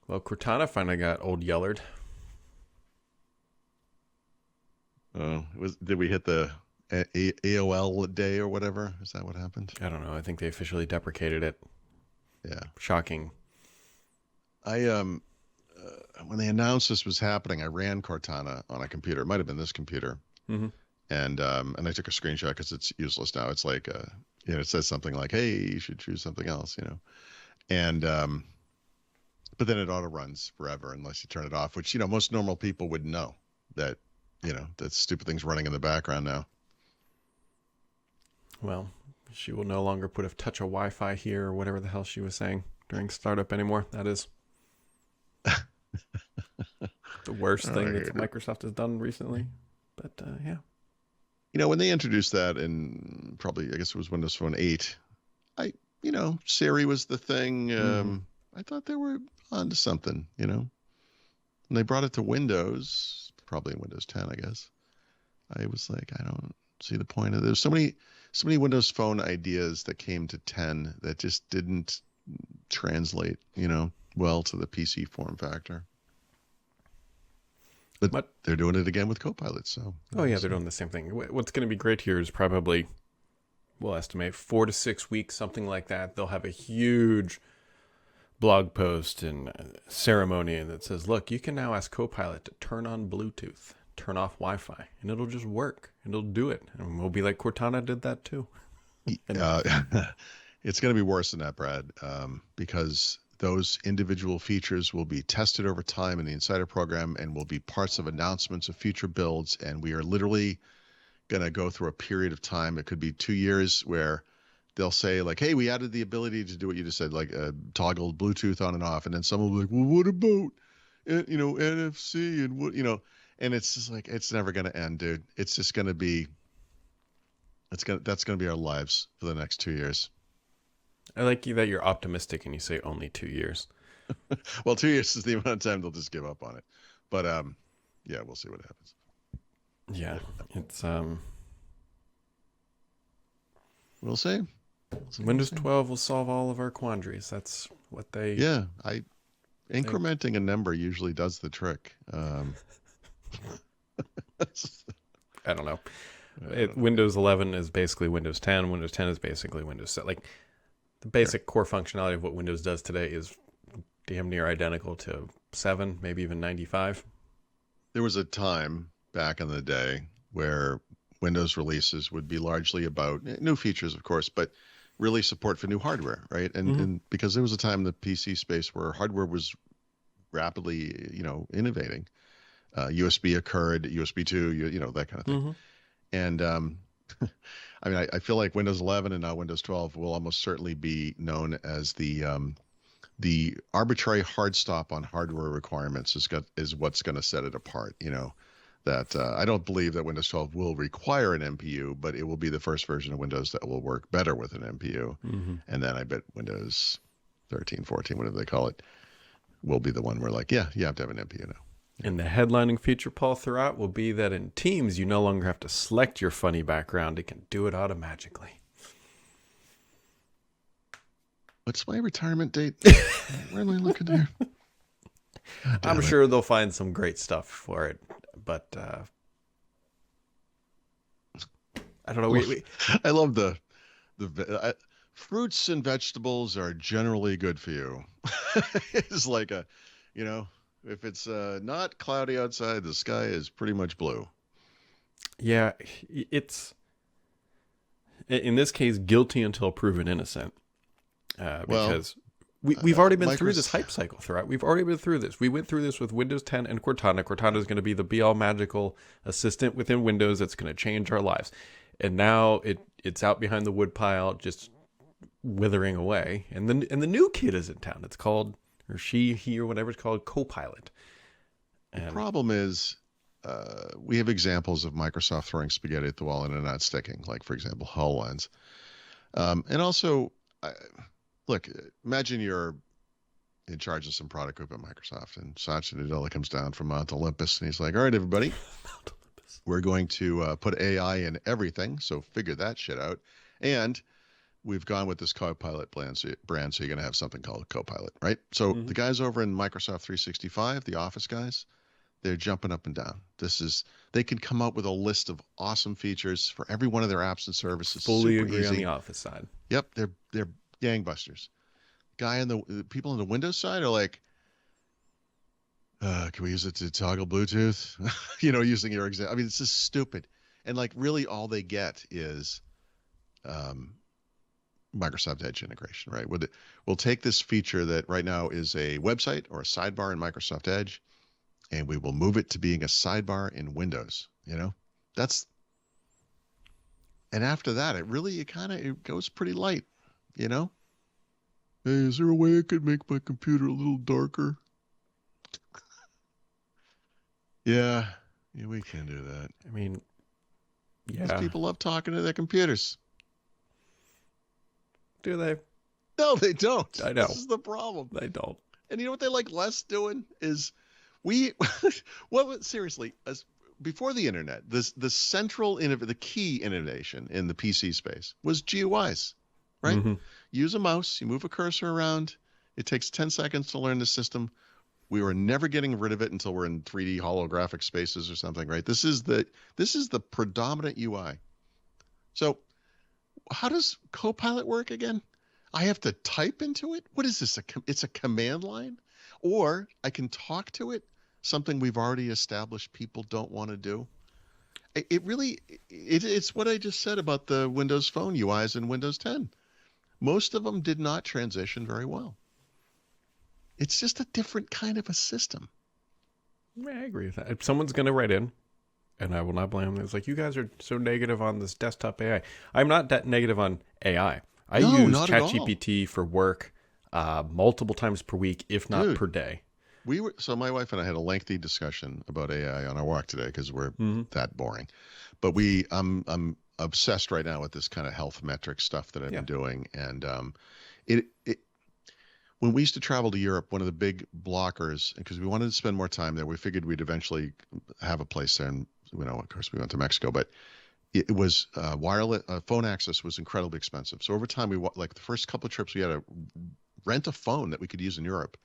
Well, Cortana finally got old Yellard. Did we hit the AOL day or whatever? Is that what happened? I don't know. I think they officially deprecated it. Yeah. Shocking. I when they announced this was happening, I ran Cortana on a computer. It might have been this computer, Mm-hmm. and I took a screenshot because it's useless now. It's like it says something like, "Hey, you should choose something else," and but then it auto runs forever unless you turn it off, which most normal people would know that that stupid thing's running in the background now. Well, she will no longer put a touch of Wi-Fi here or whatever the hell she was saying during startup anymore. That is the worst thing that Microsoft has done recently. But yeah. When they introduced that in probably, I guess it was Windows Phone 8, Siri was the thing. I thought they were onto something, When they brought it to Windows, probably in Windows 10, I guess, I was like, I don't see the point of this. So many Windows Phone ideas that came to 10 that just didn't translate, well to the PC form factor. But they're doing it again with Copilot, so. Oh, yeah, they're doing the same thing. What's going to be great here is probably, we'll estimate 4 to 6 weeks, something like that. They'll have a huge blog post and ceremony that says, look, you can now ask Copilot to turn on Bluetooth, turn off Wi-Fi, and it'll just work. It'll do it. And we'll be like Cortana did that too. It's going to be worse than that, Brad, because those individual features will be tested over time in the Insider program and will be parts of announcements of future builds. And we are literally going to go through a period of time. It could be 2 years where they'll say like, hey, we added the ability to do what you just said, like toggle Bluetooth on and off. And then someone will be like, well, what about, NFC and what, and it's just like, it's never going to end, dude. It's just going to be, that's going to be our lives for the next 2 years. I like you that you're optimistic and you say only 2 years. Well, 2 years is the amount of time they'll just give up on it. But yeah, we'll see what happens. Yeah, it's we'll see. Windows 12 will solve all of our quandaries. That's what they. Yeah, incrementing a number usually does the trick. I don't know. Windows 11 is basically Windows 10. Windows 10 is basically Windows 7. Like the basic core functionality of what Windows does today is damn near identical to 7, maybe even 95. There was a time back in the day where Windows releases would be largely about new features, of course, but really support for new hardware, right? And because there was a time in the PC space where hardware was rapidly, innovating. USB occurred, USB 2, that kind of thing. And I mean, I feel like Windows 11 and now Windows 12 will almost certainly be known as the arbitrary hard stop on hardware requirements is what's going to set it apart. That I don't believe that Windows 12 will require an NPU, but it will be the first version of Windows that will work better with an NPU. And then I bet Windows 13, 14, whatever they call it, will be the one where like, yeah, you have to have an NPU now. And the headlining feature, Paul, throughout will be that in Teams, you no longer have to select your funny background. It can do it automatically. What's my retirement date? Where am I looking here? I'm sure they'll find some great stuff for it, but I don't know. I love the fruits and vegetables are generally good for you. It's like if it's not cloudy outside, the sky is pretty much blue. Yeah, it's in this case guilty until proven innocent. Because we've already been through this hype cycle throughout. We've already been through this. We went through this with Windows 10 and Cortana. Cortana is going to be the be-all magical assistant within Windows that's going to change our lives. And now it's out behind the woodpile, just withering away. And the new kid is in town. It's called, or she, he, or whatever it's called, Copilot. The problem is we have examples of Microsoft throwing spaghetti at the wall and it not sticking, like, for example, HoloLens. And also, look, imagine you're in charge of some product group at Microsoft, and Satya Nadella comes down from Mount Olympus, and he's like, all right, everybody, we're going to put AI in everything, so figure that shit out. And we've gone with this Copilot brand, so you're going to have something called Copilot, right? So the guys over in Microsoft 365, the Office guys, they're jumping up and down. They can come up with a list of awesome features for every one of their apps and services. Fully Super agree easy. on the Office side. Yep, they're gangbusters. The people on the Windows side are like, can we use it to toggle Bluetooth? Using your example. I mean, it's just stupid. And like really all they get is Microsoft Edge integration, right? We'll take this feature that right now is a website or a sidebar in Microsoft Edge, and we will move it to being a sidebar in Windows. And after that, it goes pretty light, Hey, is there a way I could make my computer a little darker? Yeah, we can do that. I mean, yeah. Because people love talking to their computers. Do they? No, they don't. I know. This is the problem. They don't. And you know what they like less doing is seriously, before the internet, the key innovation in the PC space was GUIs, right? Mm-hmm. Use a mouse, you move a cursor around. It takes 10 seconds to learn the system. We were never getting rid of it until we're in 3D holographic spaces or something, right? This is the predominant UI. So how does Copilot work again? I have to type into it? What is this? It's a command line? Or I can talk to it, something we've already established people don't want to do. It's what I just said about the Windows Phone UIs in Windows 10. Most of them did not transition very well. It's just a different kind of a system. Yeah, I agree with that. If someone's going to write in, and I will not blame them, it's like, you guys are so negative on this desktop AI. I'm not that negative on AI. I use ChatGPT for work multiple times per week, if not per day. So my wife and I had a lengthy discussion about AI on our walk today because we're that boring. But I'm obsessed right now with this kind of health metric stuff that I've been doing. And when we used to travel to Europe, one of the big blockers, because we wanted to spend more time there, we figured we'd eventually have a place there. And, of course, we went to Mexico. But it was wireless phone access was incredibly expensive. So over time, the first couple of trips, we had to rent a phone that we could use in Europe.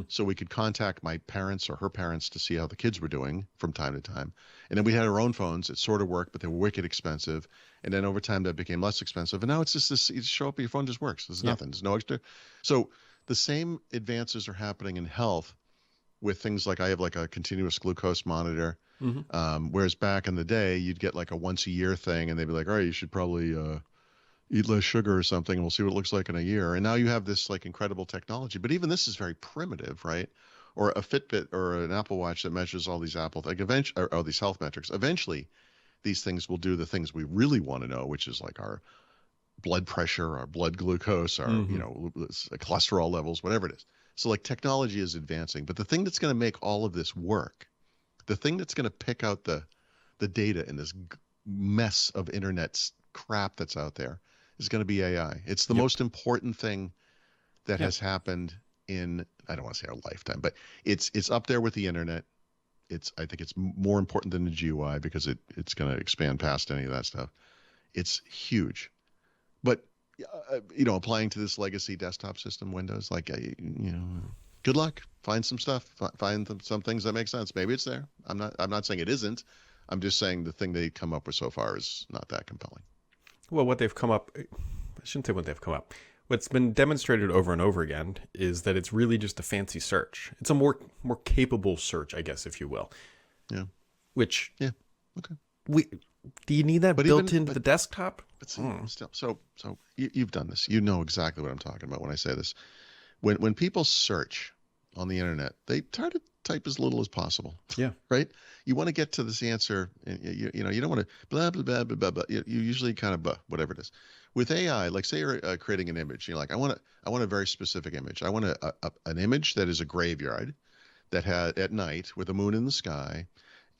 So we could contact my parents or her parents to see how the kids were doing from time to time. And then we had our own phones. It sort of worked, but they were wicked expensive. And then over time that became less expensive. And now it's just this, you show up, your phone just works. There's nothing. There's no extra. So the same advances are happening in health with things like I have like a continuous glucose monitor. Whereas back in the day, you'd get like a once a year thing and they'd be like, all right, you should probably eat less sugar or something, and we'll see what it looks like in a year. And now you have this like incredible technology, but even this is very primitive, right? Or a Fitbit or an Apple Watch that measures all these these health metrics. Eventually, these things will do the things we really want to know, which is like our blood pressure, our blood glucose, our cholesterol levels, whatever it is. So like technology is advancing, but the thing that's going to make all of this work, the thing that's going to pick out the data in this mess of internet crap that's out there, is going to be AI. It's the most important thing that has happened in, I don't want to say our lifetime, but it's up there with the internet. I think it's more important than the GUI because it's going to expand past any of that stuff. It's huge. But, applying to this legacy desktop system, Windows, good luck. Find some stuff. Find some things that make sense. Maybe it's there. I'm not saying it isn't. I'm just saying the thing they come up with so far is not that compelling. Well, what they've come up, I shouldn't say what they've come up. What's been demonstrated over and over again is that it's really just a fancy search. It's a more capable search, I guess, if you will. Yeah. Which. Yeah. Okay. Do you need that built into the desktop? But still, so you've done this. You know exactly what I'm talking about when I say this. When people search on the internet, they try to type as little as possible. Yeah. Right? You want to get to this answer. You don't want to blah, blah, blah, blah, blah, blah. You usually kind of whatever it is. With AI, like say you're creating an image. You're like, I want a very specific image. I want an image that is a graveyard that had at night with a moon in the sky.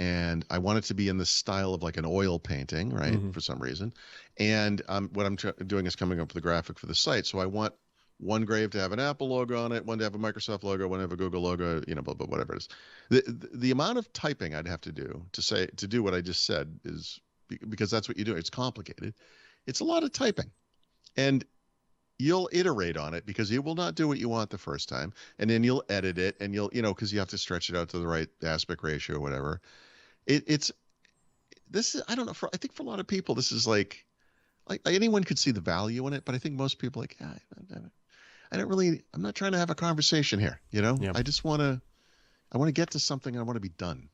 And I want it to be in the style of like an oil painting, right? For some reason. And what I'm doing is coming up with a graphic for the site. So I want one grave to have an Apple logo on it, one to have a Microsoft logo, one to have a Google logo, blah, blah, whatever it is. The amount of typing I'd have to do to do what I just said is because that's what you do. It's complicated. It's a lot of typing. And you'll iterate on it because you will not do what you want the first time, and then you'll edit it, and you'll, because you have to stretch it out to the right aspect ratio or whatever. It's this is, I don't know, I think for a lot of people this is like anyone could see the value in it, but I think most people like, I don't really, I'm not trying to have a conversation here, Yeah. I just want to get to something. I want to be done.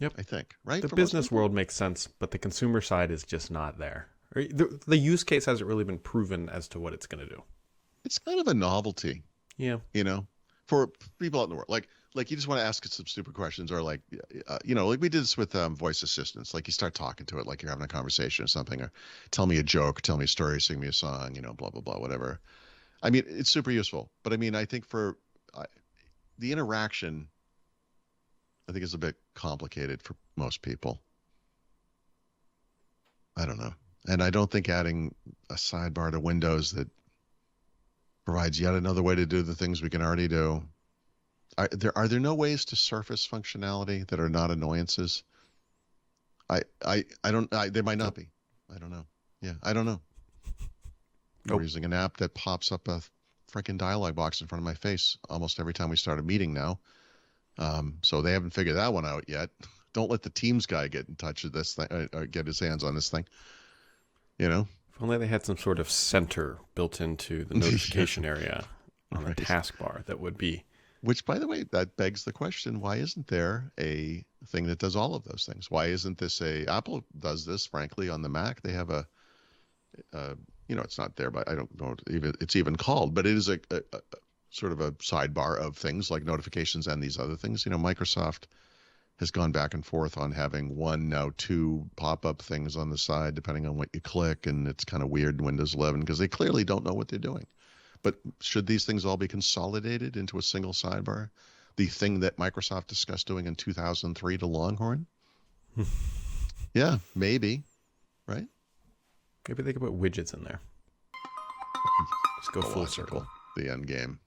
Yep. I think, right? The business world makes sense, but the consumer side is just not there. The use case hasn't really been proven as to what it's going to do. It's kind of a novelty. Yeah. For people out in the world, like you just want to ask it some stupid questions, or like, like we did this with voice assistants. Like you start talking to it like you're having a conversation or something, or tell me a joke, tell me a story, sing me a song, blah, blah, blah, whatever. I mean, it's super useful. But I mean, I think for the interaction, I think is a bit complicated for most people. I don't know. And I don't think adding a sidebar to Windows that provides yet another way to do the things we can already do. Are there no ways to surface functionality that are not annoyances? There might not be. I don't know. Yeah, I don't know. We're using an app that pops up a freaking dialog box in front of my face almost every time we start a meeting now. So they haven't figured that one out yet. Don't let the Teams guy get in touch with this thing, or get his hands on this thing. If only they had some sort of center built into the notification area on the taskbar that would be. Which, by the way, that begs the question, why isn't there a thing that does all of those things? Why isn't this Apple does this, frankly, on the Mac. They have it's not there, but I don't know if it's even called, but it is a sort of a sidebar of things like notifications and these other things. Microsoft has gone back and forth on having now two pop-up things on the side, depending on what you click. And it's kind of weird in Windows 11 because they clearly don't know what they're doing. But should these things all be consolidated into a single sidebar? The thing that Microsoft discussed doing in 2003 to Longhorn? Yeah, maybe. Right? Maybe they could put widgets in there. Just go full circle. The end game.